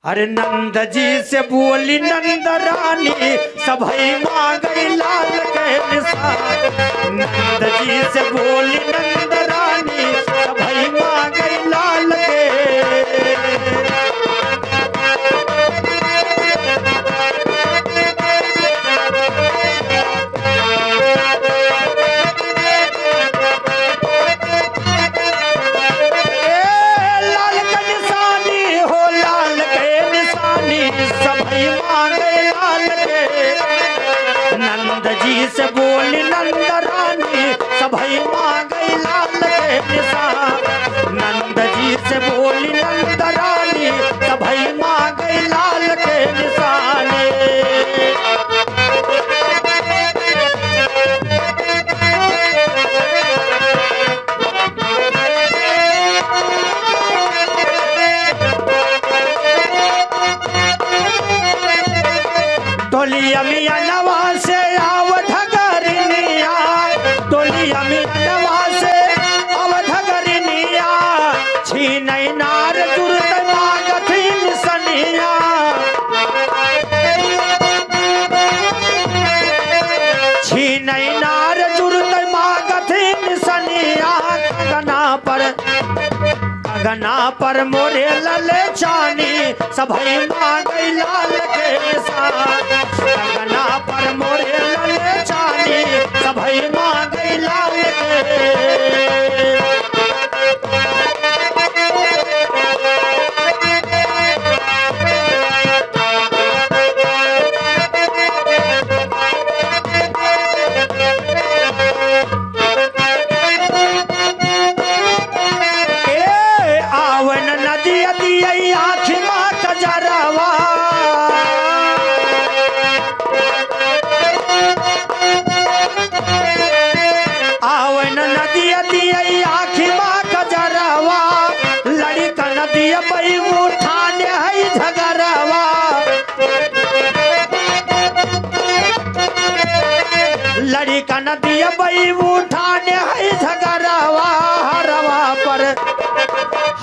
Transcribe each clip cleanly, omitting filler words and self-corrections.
अरे नंद जी से बोली नंद रानी सभई मांगई लाल के निशान। नंद जी से बोली नंद रानी सभई मांगई लाल के। नंद जी से बोली नंद रानी सभई मांगई लाल के निशान। नंद जी से बोली नंद रानी सभई मांगई लाल के निशान। डोलिया मिया नवा से आवध गरिनिया, डोलिया मिया नवा से आवध गरिनिया, छीनई नार जुरत मागथी निसनिया। छीनई नार जुरत मागथी निसनिया। गगना पर मोरे लले चानी सभई मांगई लाल के निशान। गगना पर मोरे लले चानी सभई मांगई लाल के। बई उठाने है झगड़वा, लड़का नदिया बई उठाने है झगड़वा।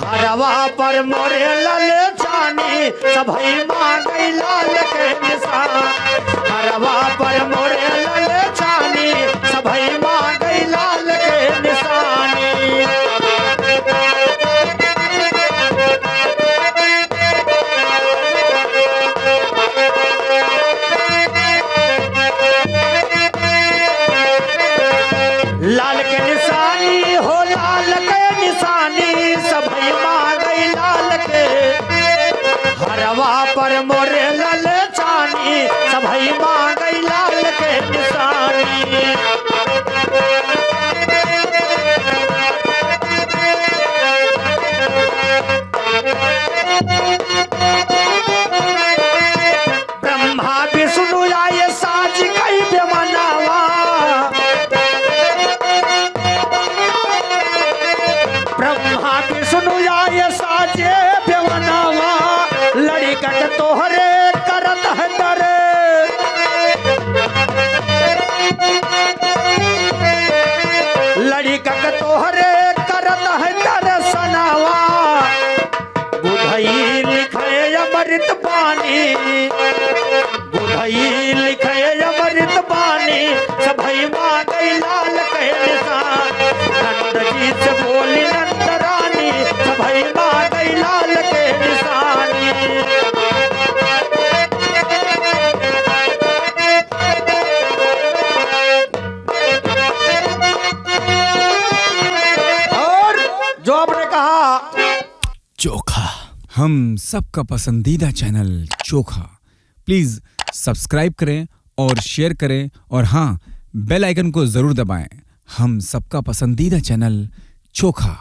हरवा पर मोरे लले चानी सभई मांगई लाल के निशान। हरवा पर मोरे लले चानी सभई मांगई लाल के निशानी। लाल के निशानी हो लाल के निशानी सभई मांगई लाल के। हरवा पर मोरे लले चानी सभई मांगई लाल के निशानी। ब्रह्मा विष्णु आए साज कई बेमनावा, ब्रह्मा विष्णु आए साजे बेमनावा। लड़कट तोहरे करत है दरे, लड़कट तोहरे करत है दर्शनावा। बुधई लिखे अमृत बानी, बुधई लिखे अमृत बानी सभई मांगई लाल के निशान। नंद जी से बोली नंद रानी सभई मांगई लाल के निशानी। और जो आपने कहा चोखा, हम सबका पसंदीदा चैनल चोखा। प्लीज सब्सक्राइब करें और शेयर करें और हाँ, बेल आइकन को जरूर दबाएं। हम सबका पसंदीदा चैनल चोखा।